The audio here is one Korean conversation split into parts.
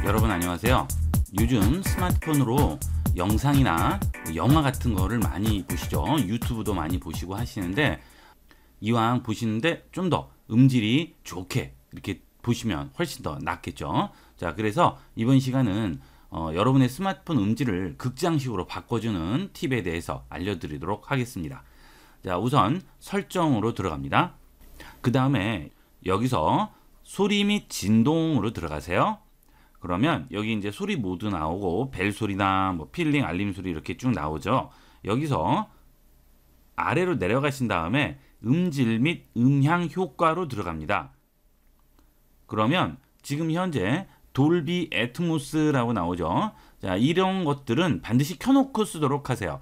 여러분 안녕하세요. 요즘 스마트폰으로 영상이나 영화 같은 거를 많이 보시죠. 유튜브도 많이 보시고 하시는데 이왕 보시는데 좀 더 음질이 좋게 이렇게 보시면 훨씬 더 낫겠죠. 자, 그래서 이번 시간은 여러분의 스마트폰 음질을 극장식으로 바꿔주는 팁에 대해서 알려드리도록 하겠습니다. 자, 우선 설정으로 들어갑니다. 그 다음에 여기서 소리 및 진동으로 들어가세요. 그러면 여기 이제 소리 모드 나오고 벨 소리나 뭐 필링, 알림 소리 이렇게 쭉 나오죠. 여기서 아래로 내려가신 다음에 음질 및 음향 효과로 들어갑니다. 그러면 지금 현재 돌비 애트모스라고 나오죠. 자, 이런 것들은 반드시 켜놓고 쓰도록 하세요.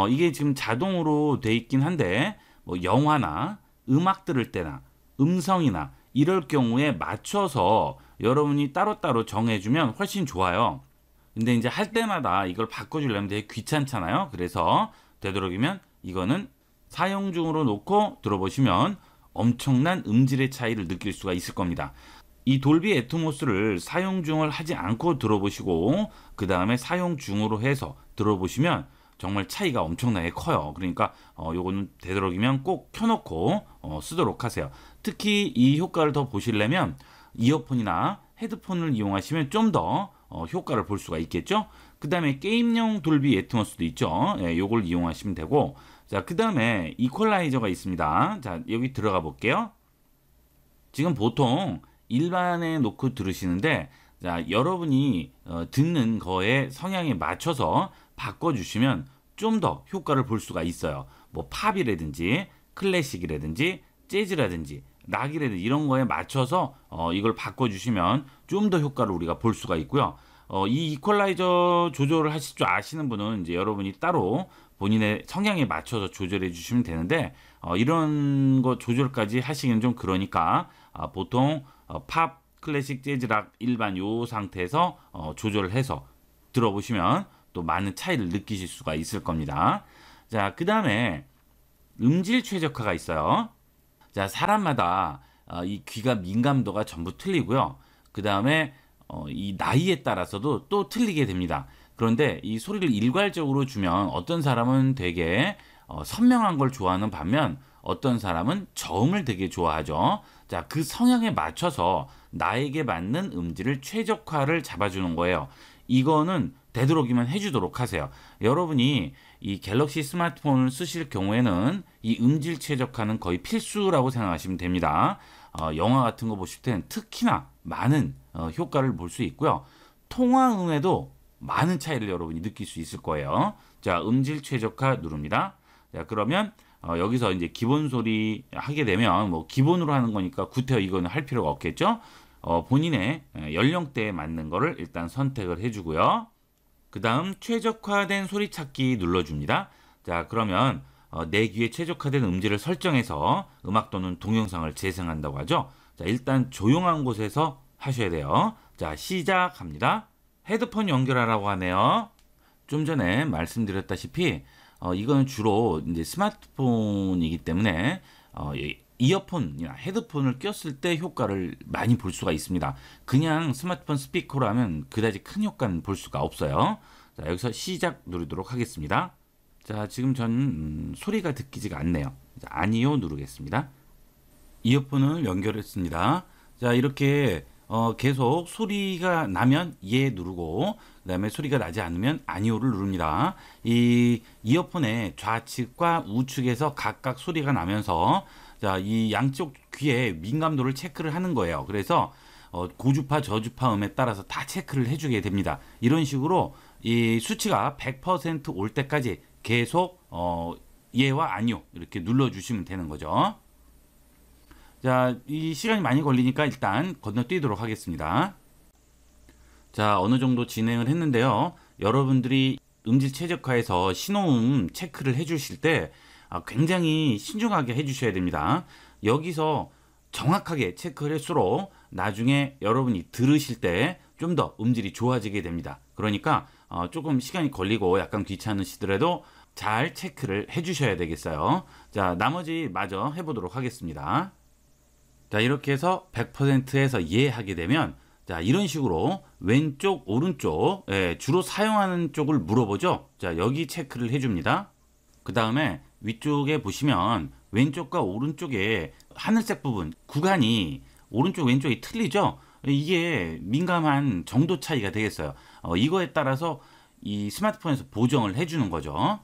이게 지금 자동으로 돼 있긴 한데 뭐 영화나 음악 들을 때나 음성이나 이럴 경우에 맞춰서 여러분이 따로따로 정해주면 훨씬 좋아요. 근데 이제 할 때마다 이걸 바꿔주려면 되게 귀찮잖아요. 그래서 되도록이면 이거는 사용 중으로 놓고 들어보시면 엄청난 음질의 차이를 느낄 수가 있을 겁니다. 이 돌비 애트모스를 사용 중을 하지 않고 들어보시고 그 다음에 사용 중으로 해서 들어보시면 정말 차이가 엄청나게 커요. 그러니까 요거는 되도록이면 꼭 켜놓고 쓰도록 하세요. 특히 이 효과를 더 보시려면 이어폰이나 헤드폰을 이용하시면 좀 더 효과를 볼 수가 있겠죠. 그 다음에 게임용 돌비 애트모스도 있죠. 예, 요걸 이용하시면 되고, 자, 그 다음에 이퀄라이저가 있습니다. 자, 여기 들어가 볼게요. 지금 보통 일반에 놓고 들으시는데, 자, 여러분이 듣는 거에 성향에 맞춰서 바꿔주시면 좀 더 효과를 볼 수가 있어요. 뭐 팝이라든지 클래식이라든지 재즈라든지 락이라든지 이런 거에 맞춰서 이걸 바꿔주시면 좀 더 효과를 우리가 볼 수가 있고요. 이 이퀄라이저 조절을 하실 줄 아시는 분은 이제 여러분이 따로 본인의 성향에 맞춰서 조절해 주시면 되는데 이런 거 조절까지 하시기는 좀 그러니까 보통 팝, 클래식, 재즈, 락 일반 요 상태에서 조절을 해서 들어보시면 또 많은 차이를 느끼실 수가 있을 겁니다. 자, 그 다음에 음질 최적화가 있어요. 자, 사람마다 이 귀가 민감도가 전부 틀리고요. 그 다음에 이 나이에 따라서도 또 틀리게 됩니다. 그런데 이 소리를 일괄적으로 주면 어떤 사람은 되게 선명한 걸 좋아하는 반면 어떤 사람은 저음을 되게 좋아하죠. 자, 그 성향에 맞춰서 나에게 맞는 음질을 최적화를 잡아주는 거예요. 이거는 되도록이면 해주도록 하세요. 여러분이 이 갤럭시 스마트폰을 쓰실 경우에는 이 음질 최적화는 거의 필수라고 생각하시면 됩니다. 영화 같은 거 보실 땐 특히나 많은 효과를 볼 수 있고요. 통화음에도 많은 차이를 여러분이 느낄 수 있을 거예요. 자, 음질 최적화 누릅니다. 자, 그러면 여기서 이제 기본 소리 하게 되면 뭐 기본으로 하는 거니까 구태여 이거는 할 필요가 없겠죠. 본인의 연령대에 맞는 거를 일단 선택을 해주고요. 그 다음 최적화된 소리 찾기 눌러줍니다. 자, 그러면 내 귀에 최적화된 음질을 설정해서 음악 또는 동영상을 재생한다고 하죠. 자, 일단 조용한 곳에서 하셔야 돼요. 자, 시작합니다. 헤드폰 연결하라고 하네요. 좀 전에 말씀드렸다시피 이거는 주로 이제 스마트폰이기 때문에 이어폰이나 헤드폰을 꼈을 때 효과를 많이 볼 수가 있습니다. 그냥 스마트폰 스피커로 하면 그다지 큰 효과는 볼 수가 없어요. 자, 여기서 시작 누르도록 하겠습니다. 자, 지금 전 소리가 듣기지가 않네요. 자, 아니요 누르겠습니다. 이어폰을 연결했습니다. 자, 이렇게 계속 소리가 나면 예 누르고 그 다음에 소리가 나지 않으면 아니오를 누릅니다. 이 이어폰의 좌측과 우측에서 각각 소리가 나면서 자, 이 양쪽 귀의 민감도를 체크를 하는 거예요. 그래서 고주파, 저주파 음에 따라서 다 체크를 해주게 됩니다. 이런 식으로 이 수치가 100% 올 때까지 계속 예와 아니오 이렇게 눌러주시면 되는 거죠. 자, 이 시간이 많이 걸리니까 일단 건너뛰도록 하겠습니다. 자, 어느 정도 진행을 했는데요. 여러분들이 음질 최적화에서 신호음 체크를 해주실 때 굉장히 신중하게 해주셔야 됩니다. 여기서 정확하게 체크를 할수록 나중에 여러분이 들으실 때 좀 더 음질이 좋아지게 됩니다. 그러니까 조금 시간이 걸리고 약간 귀찮으시더라도 잘 체크를 해주셔야 되겠어요. 자, 나머지 마저 해보도록 하겠습니다. 자, 이렇게 해서 100%에서 예 하게 되면 자, 이런 식으로 왼쪽, 오른쪽, 주로 사용하는 쪽을 물어보죠. 자, 여기 체크를 해줍니다. 그 다음에 위쪽에 보시면 왼쪽과 오른쪽에 하늘색 부분, 구간이 오른쪽, 왼쪽이 틀리죠? 이게 민감한 정도 차이가 되겠어요. 이거에 따라서 이 스마트폰에서 보정을 해주는 거죠.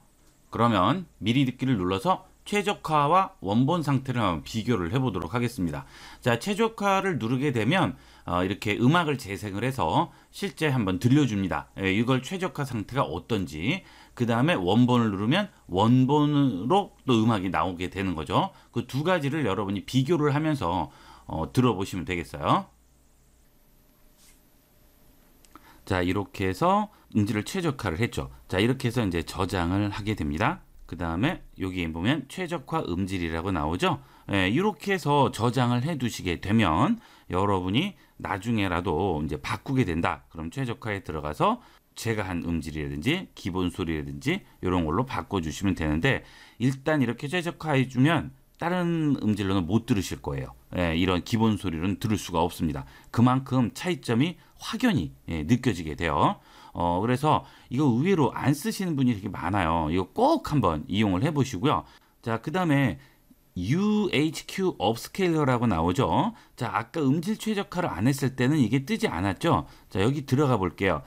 그러면 미리 듣기를 눌러서 최적화와 원본 상태를 한번 비교를 해보도록 하겠습니다. 자, 최적화를 누르게 되면 이렇게 음악을 재생을 해서 실제 한번 들려줍니다. 이걸 최적화 상태가 어떤지. 그 다음에 원본을 누르면 원본으로 또 음악이 나오게 되는 거죠. 그 두 가지를 여러분이 비교를 하면서 들어보시면 되겠어요. 자, 이렇게 해서 음질을 최적화를 했죠. 자, 이렇게 해서 이제 저장을 하게 됩니다. 그 다음에 여기 보면 최적화 음질이라고 나오죠. 이렇게 해서 저장을 해 두시게 되면 여러분이 나중에라도 이제 바꾸게 된다. 그럼 최적화에 들어가서 제가 한 음질이라든지 기본 소리라든지 이런 걸로 바꿔주시면 되는데, 일단 이렇게 최적화해 주면 다른 음질로는 못 들으실 거예요. 이런 기본 소리로는 들을 수가 없습니다. 그만큼 차이점이 확연히 느껴지게 돼요. 그래서 이거 의외로 안 쓰시는 분이 되게 많아요. 이거 꼭 한번 이용을 해보시고요. 자, 그 다음에 UHQ 업스케일러라고 나오죠. 자, 아까 음질 최적화를 안 했을 때는 이게 뜨지 않았죠. 자, 여기 들어가 볼게요.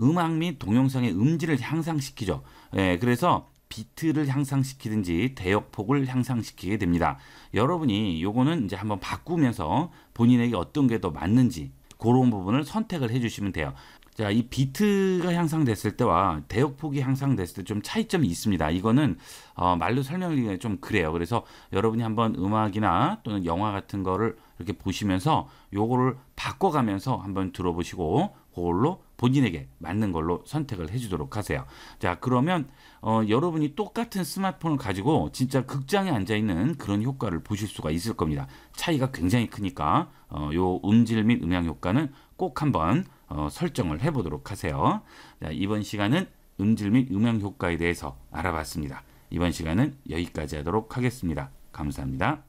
음악 및 동영상의 음질을 향상시키죠. 그래서 비트를 향상시키든지 대역폭을 향상시키게 됩니다. 여러분이 요거는 이제 한번 바꾸면서 본인에게 어떤 게 더 맞는지 그런 부분을 선택을 해주시면 돼요. 자, 이 비트가 향상됐을 때와 대역폭이 향상됐을 때 좀 차이점이 있습니다. 이거는 말로 설명하기가 좀 그래요. 그래서 여러분이 한번 음악이나 또는 영화 같은 거를 이렇게 보시면서 요거를 바꿔가면서 한번 들어보시고 그걸로 본인에게 맞는 걸로 선택을 해주도록 하세요. 자, 그러면 여러분이 똑같은 스마트폰을 가지고 진짜 극장에 앉아있는 그런 효과를 보실 수가 있을 겁니다. 차이가 굉장히 크니까 요 음질 및 음향 효과는 꼭 한번 설정을 해보도록 하세요. 자, 이번 시간은 음질 및 음향 효과에 대해서 알아봤습니다. 이번 시간은 여기까지 하도록 하겠습니다. 감사합니다.